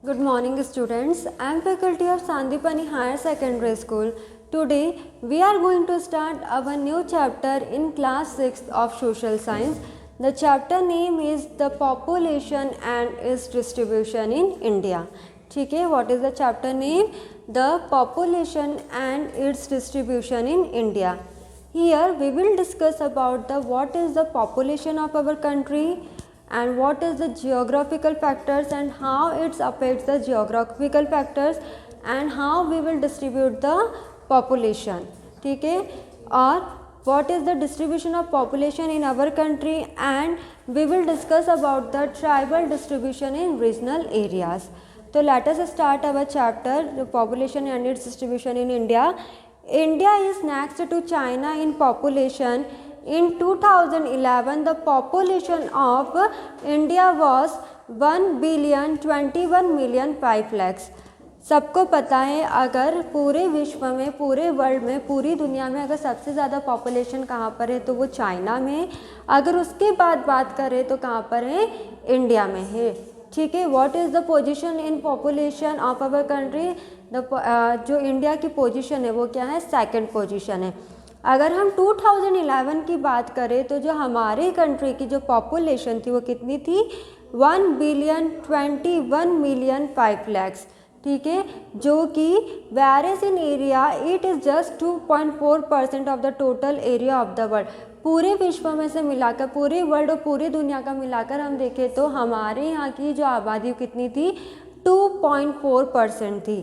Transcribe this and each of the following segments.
Good morning students. I am faculty of Sandipani Higher Secondary School. Today we are going to start our new chapter in class 6th of Social Science. The chapter name is the population and its distribution in India. ठीक है, what is the chapter name? The population and its distribution in India. Here we will discuss about the what is the population of our country and what is the geographical factors and how it affects the geographical factors and how we will distribute the population. ठीक है, और what is the distribution of population in our country and we will discuss about the tribal distribution in regional areas. So let us start our chapter, the population and its distribution in India. India is next to China in population. In 2011, the population of India was 1,021,005,00,000. सबको पता है अगर पूरे विश्व में, पूरे world में, पूरी दुनिया में अगर सबसे ज़्यादा पॉपुलेशन कहाँ पर है तो वो चाइना में, अगर उसके बाद बात करें तो कहाँ पर है, इंडिया में है. ठीक है, what is the position in population of our country. जो इंडिया की पोजीशन है वो क्या है, सेकंड पोजीशन है. अगर हम 2011 की बात करें तो जो हमारे कंट्री की जो पॉपुलेशन थी वो कितनी थी, 1,021,005,00,000. ठीक है, जो कि whereas in area it is just 2.4% of the total area of the world. पूरे विश्व में से मिलाकर, पूरे वर्ल्ड और पूरी दुनिया का मिलाकर हम देखें तो हमारे यहाँ की जो आबादी कितनी थी, 2.4% थी.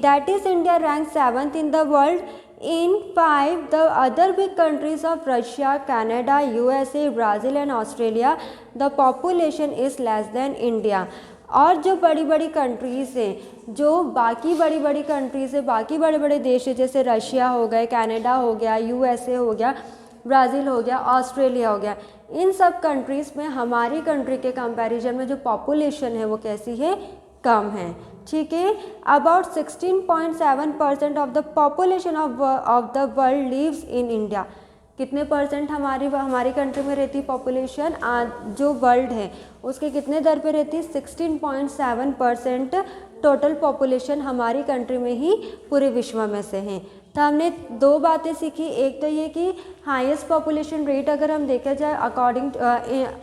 That is India rank 7th in the world. In 5 the other big countries of Russia, Canada, USA, Brazil and Australia, the population is less than India. और जो बड़ी बड़ी कंट्रीज़ हैं, जो बाकी बड़ी बड़ी कंट्रीज़ है, बाकी बड़े बड़े देश है, जैसे रशिया हो गए, कनाडा हो गया, यूएसए हो गया, ब्राज़ील हो गया, ऑस्ट्रेलिया हो गया, इन सब कंट्रीज़ में हमारी कंट्री के कंपैरिजन में जो पॉपुलेशन है वो कैसी है, कम है. ठीक है, about 16.7% of the population of the world lives in India. कितने परसेंट हमारी कंट्री में रहती पॉपुलेशन, जो वर्ल्ड है उसके कितने दर पे रहती, 16.7% टोटल पॉपुलेशन हमारी कंट्री में ही पूरे विश्व में से हैं. तो हमने दो बातें सीखी. एक तो ये कि हाईएस्ट पॉपुलेशन रेट अगर हम देखा जाए according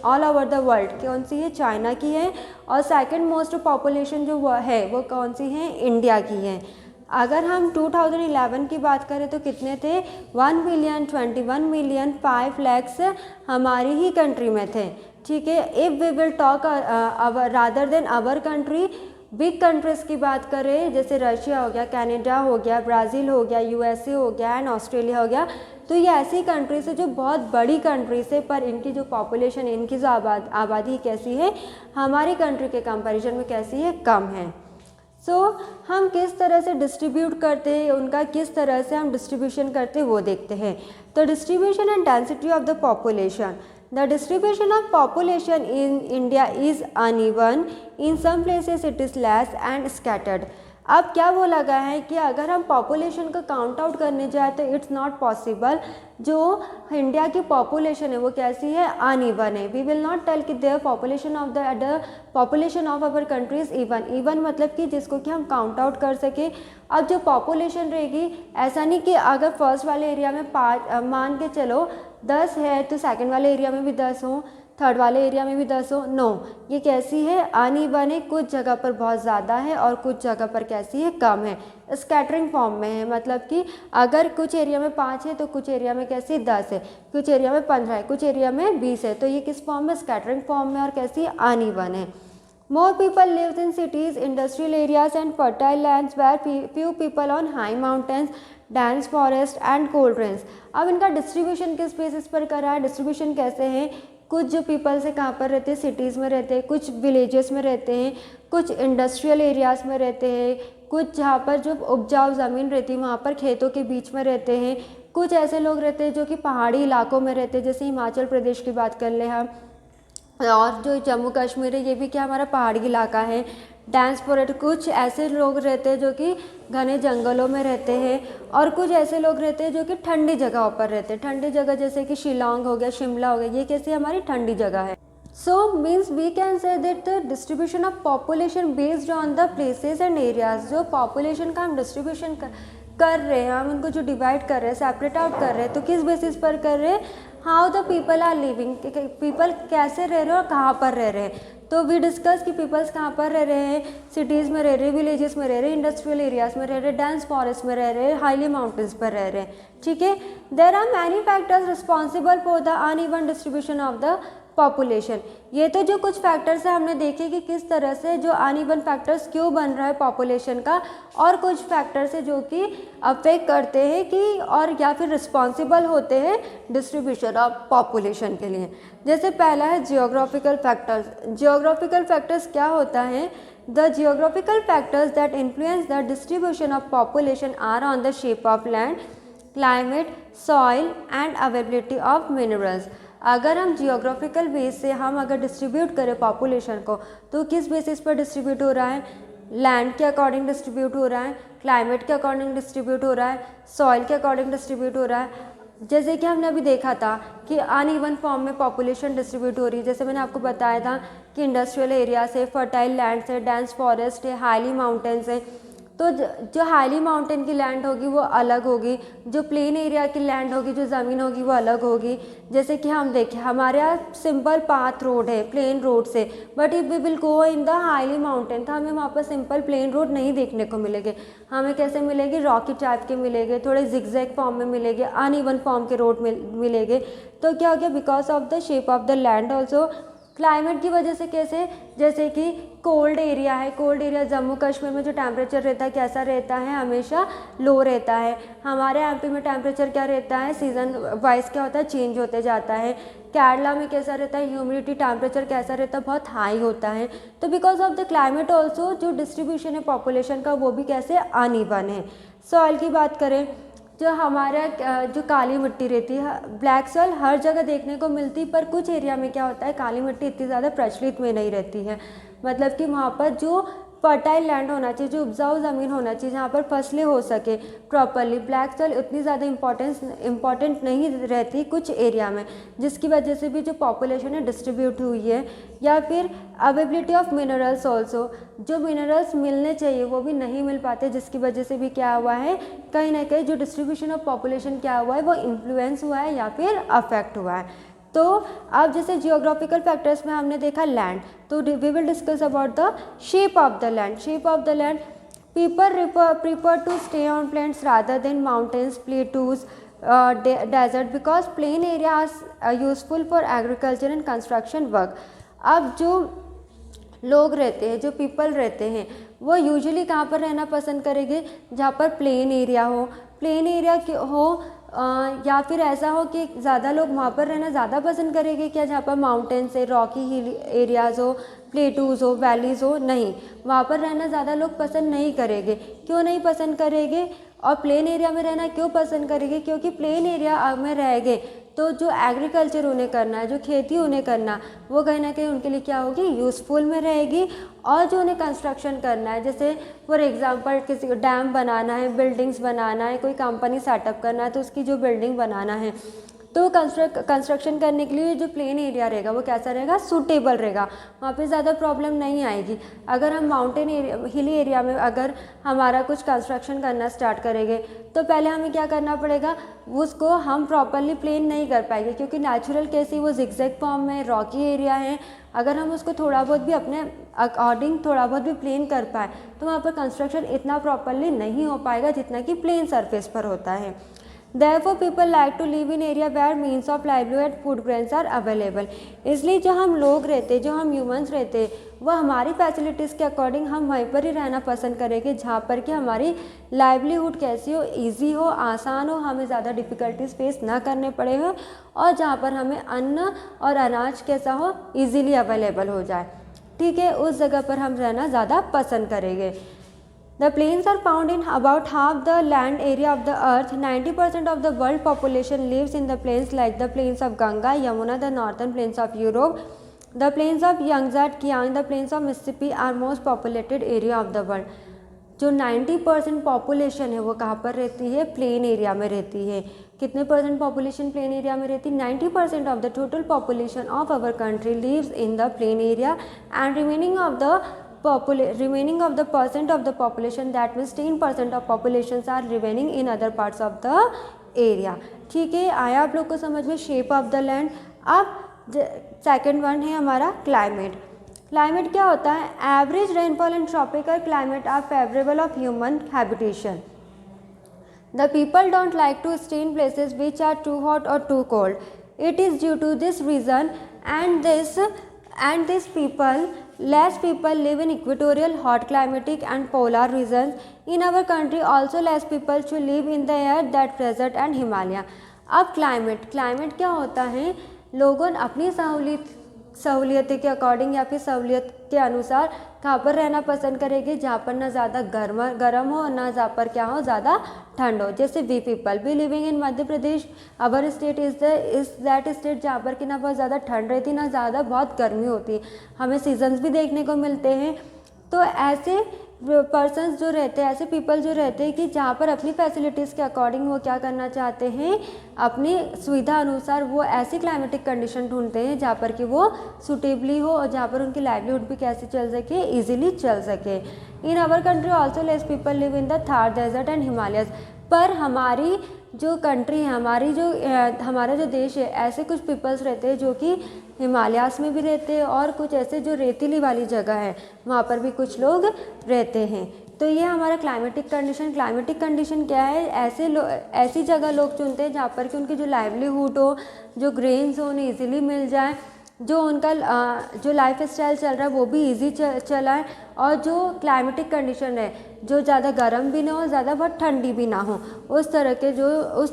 all over the world कौन सी है, चाइना की है. और सेकंड मोस्ट पॉपुलेशन जो है वो कौन सी है, इंडिया की है. अगर हम 2011 की बात करें तो कितने थे, 1,021,005,00,000 हमारी ही कंट्री में थे. ठीक है, if we will talk rather than our country, big countries की बात करें जैसे रशिया हो गया, कनाडा हो गया, ब्राज़ील हो गया, यूएसए हो गया एंड ऑस्ट्रेलिया हो गया, तो ये ऐसी कंट्रीज़ है जो बहुत बड़ी कंट्रीज़ है पर इनकी जो पॉपुलेशन, इनकी जो आबादी कैसी है, हमारी कंट्री के कंपैरिजन में कैसी है, कम है. हम किस तरह से डिस्ट्रीब्यूट करते हैं, उनका किस तरह से हम डिस्ट्रीब्यूशन करते हैं वो देखते हैं. तो distribution and density of the population. The distribution of population in India is uneven. In some places it is less and scattered. अब क्या बोला गया है कि अगर हम पॉपुलेशन का काउंट आउट करने जाए तो इट्स नॉट पॉसिबल. जो इंडिया की पॉपुलेशन है वो कैसी है, अनइवन है. वी विल नॉट टेल कि their population of the other population of our countries even. Even मतलब कि जिसको कि हम काउंट आउट कर सके. अब जो पॉपुलेशन रहेगी, ऐसा नहीं कि अगर फर्स्ट वाले एरिया में 5 मान के चलो 10 है तो सेकंड वाले एरिया में भी 10 हो, थर्ड वाले एरिया में भी 10 हो. नो, ये कैसी है, अनइवन है. कुछ जगह पर बहुत ज़्यादा है और कुछ जगह पर कैसी है, कम है. स्कैटरिंग फॉर्म में है, मतलब कि अगर कुछ एरिया में 5 है तो कुछ एरिया में कैसी 10 है, कुछ एरिया में 15 है, कुछ एरिया में 20 है. तो ये किस फॉर्म में, स्कैटरिंग फॉर्म में, और कैसी अनइवन है. More people lives in cities, industrial areas and fertile lands where few people on high mountains, dense forest and cold rains. अब इनका डिस्ट्रीब्यूशन किस बेसिस पर करा है, डिस्ट्रीब्यूशन कैसे हैं. कुछ जो पीपल्स है कहाँ पर रहते हैं, सिटीज़ में रहते हैं, कुछ विलेजेस में रहते हैं, कुछ इंडस्ट्रियल एरियाज़ में रहते हैं, कुछ जहाँ पर जो उपजाऊ ज़मीन रहती है वहाँ पर खेतों के बीच में रहते हैं. कुछ ऐसे लोग रहते हैं जो कि पहाड़ी इलाकों में रहते हैं, जैसे हिमाचल प्रदेश की बात कर लें हम, और जो जम्मू कश्मीर है ये भी क्या हमारा पहाड़ी इलाका है. डेंस फॉरेस्ट, कुछ ऐसे लोग रहते हैं जो कि घने जंगलों में रहते हैं, और कुछ ऐसे लोग रहते हैं जो कि ठंडी जगहों पर रहते हैं. ठंडी जगह जैसे कि शिलोंग हो गया, शिमला हो गया, ये कैसी हमारी ठंडी जगह है. So means we can say that the distribution of population based on the places and areas, जो population का हम distribution कर रहे हैं, हम उनको जो डिवाइड कर रहे हैं, सेपरेट आउट कर रहे हैं, तो किस बेसिस पर कर रहे हैं, how the people are living, people कैसे रह रहे हैं और कहाँ पर रह रहे हैं। तो वी डिस्कस कि पीपल्स कहाँ पर रह रहे हैं, सिटीज़ में रह रहे हैं, विलेजेस में रह रहे हैं, इंडस्ट्रियल एरियाज में रह रहे हैं, डेंस फॉरेस्ट में रह रहे हैं, हाईली माउंटेन्स पर रह रहे हैं, ठीक है। There are many factors responsible for the uneven distribution of the population. ये तो जो कुछ फैक्टर्स है हमने देखे कि किस तरह से जो अनइवन फैक्टर्स क्यों बन रहा है पॉपुलेशन का, और कुछ फैक्टर्स है जो कि अफेक्ट करते हैं कि और या फिर रिस्पॉन्सिबल होते हैं डिस्ट्रीब्यूशन ऑफ पॉपुलेशन के लिए। जैसे पहला है जियोग्राफिकल फैक्टर्स। जियोग्राफिकल फैक्टर्स क्या होता है, the geographical factors that influence the distribution of population are on the shape of land, climate, soil and availability of minerals. अगर हम जियोग्राफिकल बेस से हम अगर डिस्ट्रीब्यूट करें पॉपुलेशन को, तो किस बेसिस पर डिस्ट्रीब्यूट हो रहा है, लैंड के अकॉर्डिंग डिस्ट्रीब्यूट हो रहा है, क्लाइमेट के अकॉर्डिंग डिस्ट्रीब्यूट हो रहा है, सॉइल के अकॉर्डिंग डिस्ट्रीब्यूट हो रहा है। जैसे कि हमने अभी देखा था कि अनइवन फॉर्म में पॉपुलेशन डिस्ट्रीब्यूट हो रही है, जैसे मैंने आपको बताया था कि इंडस्ट्रियल एरिया से, फर्टाइल लैंड से, डेंस फॉरेस्ट है, हाईली माउंटेन्स है। तो जो हाईली माउंटेन की लैंड होगी वो अलग होगी, जो प्लेन एरिया की लैंड होगी, जो ज़मीन होगी वो अलग होगी। जैसे कि हम देखें हमारे यहाँ सिंपल पाथ रोड है प्लेन रोड से, but if we will go in the highly mountain तो हमें वहाँ पर सिंपल प्लेन रोड नहीं देखने को मिलेंगे, हमें कैसे मिलेंगे, रॉकी टाइप के मिलेंगे, थोड़े जिगजैग फॉर्म में मिलेंगे, अनइवन फॉर्म के रोड मिलेंगे। तो क्या हो गया, because of the shape of the land also. Climate की वजह से कैसे, जैसे कि कोल्ड एरिया है, कोल्ड एरिया जम्मू कश्मीर में जो टेम्परेचर रहता है कैसा रहता है, हमेशा लो रहता है। हमारे एमपी में टेम्परेचर क्या रहता है, सीजन वाइज क्या होता है, चेंज होते जाता है। केरला में कैसा रहता है, ह्यूमिडिटी टेम्परेचर कैसा रहता है, बहुत हाई होता है। तो because of the climate also जो डिस्ट्रीब्यूशन है पॉपुलेशन का वो भी कैसे अनइवन है। सॉइल की बात करें, जो हमारा जो काली मिट्टी रहती है, ब्लैक सॉइल हर जगह देखने को मिलती, पर कुछ एरिया में क्या होता है काली मिट्टी इतनी ज़्यादा प्रचलित में नहीं रहती है। मतलब कि वहाँ पर जो फर्टाइल लैंड होना चाहिए, जो उपजाऊ ज़मीन होना चाहिए जहाँ पर फसलें हो सके प्रॉपरली, ब्लैक सॉइल उतनी ज़्यादा इम्पॉर्टेंट नहीं रहती कुछ एरिया में, जिसकी वजह से भी जो पॉपुलेशन है डिस्ट्रीब्यूट हुई है। या फिर अवेलेबिलिटी ऑफ मिनरल्स ऑल्सो, जो मिनरल्स मिलने चाहिए वो भी नहीं मिल पाते, जिसकी वजह से भी क्या हुआ है, कहीं ना कहीं जो डिस्ट्रीब्यूशन ऑफ पॉपुलेशन क्या हुआ है वो इन्फ्लुएंस हुआ है या फिर अफेक्ट हुआ है। तो अब जैसे जियोग्राफिकल फैक्टर्स में हमने देखा लैंड, तो we will discuss about the shape of the land. Shape of the land, people prefer to stay on plains rather than mountains, plateaus, desert, because plain areas useful for agriculture and construction work. अब जो लोग रहते हैं, जो people रहते हैं, वो usually कहाँ पर रहना पसंद करेंगे, जहाँ पर प्लेन एरिया हो, प्लेन एरिया हो, या फिर ऐसा हो कि ज़्यादा लोग वहाँ पर रहना ज़्यादा पसंद करेंगे क्या, जहाँ पर माउंटेन्स है, रॉकी हिल एरियाज़ हो, प्लेटूज़ हो, वैलीज़ हो, नहीं, वहाँ पर रहना ज़्यादा लोग पसंद नहीं करेंगे। क्यों नहीं पसंद करेंगे, और प्लेन एरिया में रहना क्यों पसंद करेंगे, क्योंकि प्लेन एरिया में रहेंगे तो जो एग्रीकल्चर उन्हें करना है, जो खेती उन्हें करना, वो कहीं ना कहीं उनके लिए क्या होगी, यूज़फुल में रहेगी। और जो उन्हें कंस्ट्रक्शन करना है, जैसे फॉर एग्जांपल किसी को डैम बनाना है, बिल्डिंग्स बनाना है, कोई कंपनी सेटअप करना है, तो उसकी जो बिल्डिंग बनाना है, तो कंस्ट्रक्शन करने के लिए जो प्लेन एरिया रहेगा वो कैसा रहेगा, सूटेबल रहेगा, वहाँ पे ज़्यादा प्रॉब्लम नहीं आएगी। अगर हम माउंटेन एरिया, हिली एरिया में अगर हमारा कुछ कंस्ट्रक्शन करना स्टार्ट करेंगे, तो पहले हमें क्या करना पड़ेगा, उसको हम प्रॉपरली प्लेन नहीं कर पाएंगे, क्योंकि नेचुरल कैसी वो जिगजैग फॉर्म में रॉकी एरिया है। अगर हम उसको थोड़ा बहुत भी अपने अकॉर्डिंग थोड़ा बहुत भी प्लेन कर पाए, तो वहाँ पर कंस्ट्रक्शन इतना प्रॉपरली नहीं हो पाएगा जितना कि प्लेन सरफेस पर होता है। Therefore, people like to live in area where means of livelihood and food grains are available. इसलिए जो हम लोग रहते, जो हम ह्यूमंस रहते, वह हमारी फैसिलिटीज़ के अकॉर्डिंग हम वहीं पर ही रहना पसंद करेंगे, जहाँ पर कि हमारी लाइवलीहुड कैसी हो, इजी हो, आसान हो, हमें ज़्यादा डिफ़िकल्टीज फेस ना करने पड़े हो, और जहाँ पर हमें अन्न और अनाज कैसा हो, ईजीली अवेलेबल हो जाए, ठीक है, उस जगह पर हम रहना ज़्यादा पसंद करेंगे। The plains are found in about half the land area of the earth. 90% of the world population lives in the plains, like the plains of Ganga, Yamuna, the northern plains of Europe. The plains of Yangtze, Kiang, the plains of Mississippi are most populated area of the world. जो 90% population है वो कहाँ पर रहती है, plain area में रहती है। कितने परसेंट पॉपुलेशन प्लेन एरिया में रहती है, 90% of the total population of our country lives in the plain area and remaining of the percent of the population, that means 10% of populations are remaining in other parts of the area। ठीक है, आया आप लोग को समझ में shape of the land. अब second one है हमारा क्लाइमेट। क्लाइमेट क्या होता है, average rainfall and tropical climate are favourable of human habitation. The people don't like to stay in places which are too hot or too cold. It is due to this reason and this people, less people live in equatorial, hot climatic and polar regions. In our country also less people should live in the air that desert and Himalaya। अब climate क्या होता है, लोगों अपनी सहूलियत के according या फिर सहूलियत के अनुसार कहाँ पर रहना पसंद करेंगे, जहाँ पर ना ज़्यादा गर्म हो ना जहाँ पर क्या हो ज़्यादा ठंड हो। जैसे we people be living in Madhya Pradesh, our state is that state जहाँ पर कि ना बहुत ज़्यादा ठंड रहती ना ज़्यादा बहुत गर्मी होती। हमें सीजन्स भी देखने को मिलते हैं। तो ऐसे पर्सन्स जो रहते हैं, ऐसे पीपल जो रहते हैं कि जहाँ पर अपनी फैसिलिटीज़ के अकॉर्डिंग वो क्या करना चाहते हैं, अपनी सुविधा अनुसार वो ऐसी क्लाइमेटिक कंडीशन ढूंढते हैं जहाँ पर कि वो सूटेबली हो और जहाँ पर उनकी लाइवलीहुड भी कैसे चल सके, इजीली चल सके। In our country also less people live in the Thar desert and Himalayas. पर हमारी जो कंट्री है, हमारा जो देश है, ऐसे कुछ पीपल्स रहते हैं जो कि हिमालयास में भी रहते हैं और कुछ ऐसे जो रेतीली वाली जगह है वहाँ पर भी कुछ लोग रहते हैं। तो ये हमारा क्लाइमेटिक कंडीशन क्या है, ऐसी जगह लोग चुनते हैं जहाँ पर कि उनकी जो लाइवलीहुड हो, जो ग्रेन्स हो उन्हें ईजिली मिल जाए, जो उनका जो लाइफ स्टाइल चल रहा है वो भी इजी चला है, और जो क्लाइमेटिक कंडीशन है जो ज़्यादा गर्म भी ना हो ज़्यादा बहुत ठंडी भी ना हो, उस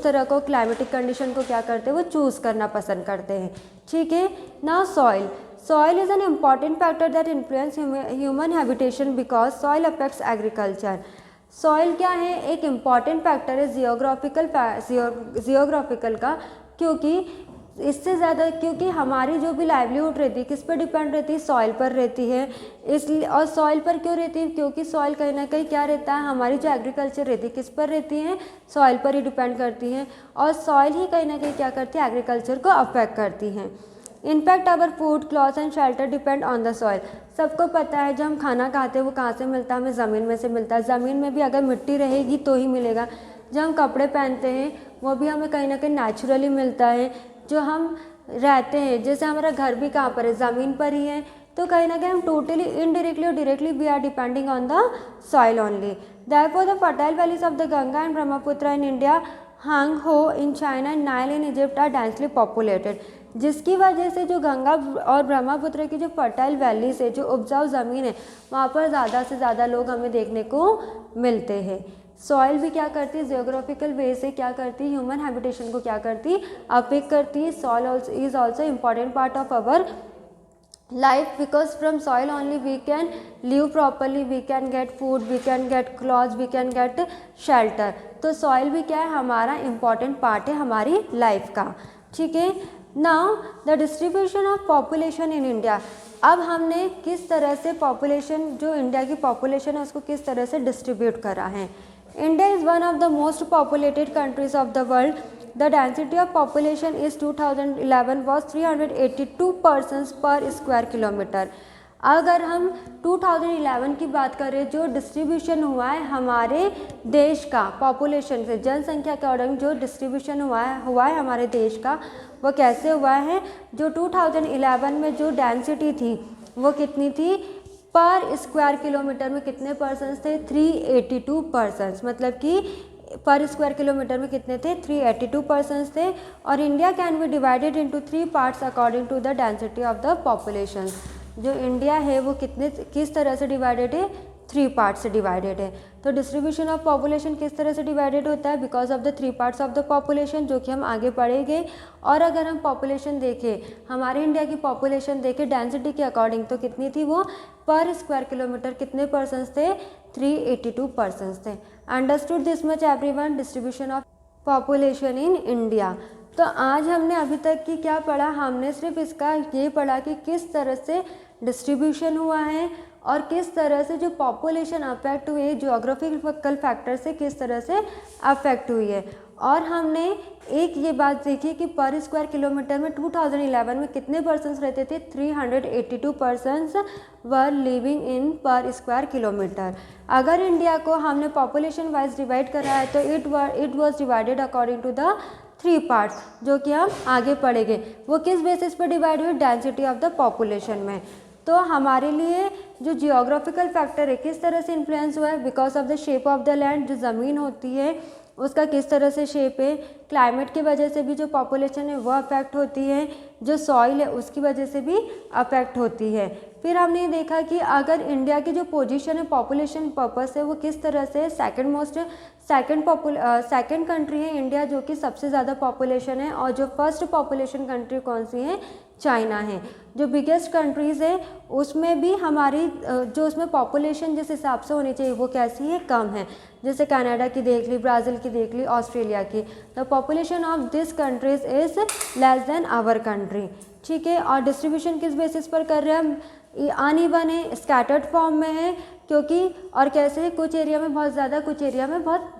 तरह को क्लाइमेटिक कंडीशन को क्या करते हैं, वो चूज़ करना पसंद करते हैं। ठीक है। Now soil is an important factor that influence human habitation because soil affects agriculture. Soil क्या है, एक इम्पॉर्टेंट फैक्टर है जियोग्राफिकल का, क्योंकि हमारी जो भी लाइवलीहुड रहती है किस पर डिपेंड रहती है, सॉइल पर रहती है। इसलिए, और सॉइल पर क्यों रहती है, क्योंकि सॉइल कहीं ना कहीं क्या रहता है, हमारी जो एग्रीकल्चर रहती है किस पर रहती है, सॉइल पर ही डिपेंड करती है, और सॉइल ही कहीं ना कहीं क्या करती है, एग्रीकल्चर को अफेक्ट करती है। In fact our food, clothes and shelter depend on the soil. सबको पता है जब हम खाना खाते हैं वो कहाँ से मिलता है, हमें ज़मीन में से मिलता है। ज़मीन में भी अगर मिट्टी रहेगी तो ही मिलेगा। जब हम कपड़े पहनते हैं वो भी हमें कहीं ना कहीं नेचुरली मिलता है। जो हम रहते हैं, जैसे हमारा घर भी कहाँ पर है, ज़मीन पर ही है, तो कहीं ना कहीं हम टोटली इनडायरेक्टली और directly we are depending on the soil only. Therefore the fertile valleys of the Ganga and Brahmaputra in India, Hwang Ho in China and Nile in Egypt are densely populated. जिसकी वजह से जो गंगा और ब्रह्मपुत्र की जो फर्टाइल वैलीज है, जो उपजाऊ ज़मीन है, वहाँ पर ज़्यादा से ज़्यादा लोग हमें देखने को मिलते हैं। सॉइल भी क्या करती है, जियोग्राफिकल वे से क्या करती है, ह्यूमन हैबिटेशन को क्या करती है, अफेक्ट करती है। Soil is also important part of our life because from soil only we can live properly, we can get food, we can get clothes, we can get shelter। तो soil भी क्या है, हमारा इम्पॉर्टेंट पार्ट है हमारी life का। ठीक है। Now the distribution of population in India. अब हमने किस तरह से पॉपुलेशन, जो इंडिया की पॉपुलेशन है उसको किस तरह से डिस्ट्रीब्यूट करा है। India is one of the most populated countries of the world. The density of population is 2011 was 382 persons per square kilometer। अगर हम 2011 की बात करें, जो डिस्ट्रीब्यूशन हुआ है हमारे देश का पॉपुलेशन से, जनसंख्या के अकॉर्डिंग जो डिस्ट्रीब्यूशन हुआ है हमारे देश का, वो कैसे हुआ है, जो 2011 में जो डेंसिटी थी वो कितनी थी, पर स्क्वायर किलोमीटर में कितने पर्सन्स थे, 382 पर्सन्स, मतलब कि पर स्क्वायर किलोमीटर में कितने थे, 382 पर्सन्स थे। और India can be divided into 3 parts according to the density of the population. जो इंडिया है वो किस तरह से डिवाइडेड है, 3 पार्ट से डिवाइडेड है। तो डिस्ट्रीब्यूशन ऑफ पॉपुलेशन किस तरह से डिवाइडेड होता है, because of the 3 parts of the population, जो कि हम आगे पढ़ेंगे। और अगर हम पॉपुलेशन देखें, हमारे इंडिया की पॉपुलेशन देखें डेंसिटी के अकॉर्डिंग, तो कितनी थी वो, पर स्क्वायर किलोमीटर कितने पर्सन्स थे, 382 पर्सन्स थे। Understood this much everyone, distribution of population in India. तो आज हमने अभी तक की क्या पढ़ा, हमने सिर्फ इसका ये पढ़ा कि किस तरह से डिस्ट्रीब्यूशन हुआ है और किस तरह से जो पॉपुलेशन अफेक्ट हुई है ज्योग्राफिकल फैक्टर से किस तरह से अफेक्ट हुई है। और हमने एक ये बात देखी कि पर स्क्वायर किलोमीटर में 2011 में कितने पर्सन्स रहते थे, 382 पर्सन्स वर लिविंग इन पर स्क्वायर किलोमीटर। अगर इंडिया को हमने पॉपुलेशन वाइज डिवाइड करा है तो it was divided according to the 3 parts, जो कि हम आगे पढ़ेंगे। वो किस बेसिस पर डिवाइड हुए, डेंसिटी ऑफ द पॉपुलेशन में। तो हमारे लिए जो जियोग्राफिकल फैक्टर है किस तरह से इन्फ्लुएंस हुआ है, because of the shape of the land, जो ज़मीन होती है उसका किस तरह से शेप है। क्लाइमेट की वजह से भी जो पॉपुलेशन है वो अफेक्ट होती है, जो सॉइल है उसकी वजह से भी अफेक्ट होती है। फिर हमने देखा कि अगर इंडिया की जो पोजीशन है पॉपुलेशन पर्पस से वो किस तरह से सेकंड कंट्री है इंडिया, जो कि सबसे ज़्यादा पॉपुलेशन है, और जो फर्स्ट पॉपुलेशन कंट्री कौन सी है, चाइना है। जो बिगेस्ट कंट्रीज़ है उसमें भी हमारी जो उसमें पॉपुलेशन जिस हिसाब से होनी चाहिए वो कैसी है, कम है। जैसे कनाडा की देख ली, ब्राज़ील की देख ली, ऑस्ट्रेलिया की। The population of this countries is less than our country, ठीक है। और डिस्ट्रीब्यूशन किस बेसिस पर कर रहे हैं हम, अनइवन है, स्कैटर्ड फॉर्म में है, क्योंकि और कैसे है, कुछ एरिया में बहुत ज़्यादा कुछ एरिया में बहुत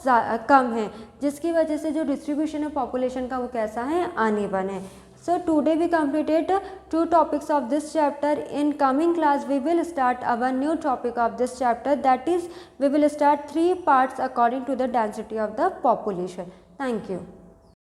कम है, जिसकी वजह से जो डिस्ट्रीब्यूशन है पॉपुलेशन का वो कैसा है, अनइवन है। So today we completed 2 topics of this chapter. In coming class we will start our new topic of this chapter, that is we will start 3 parts according to the density of the population. Thank you.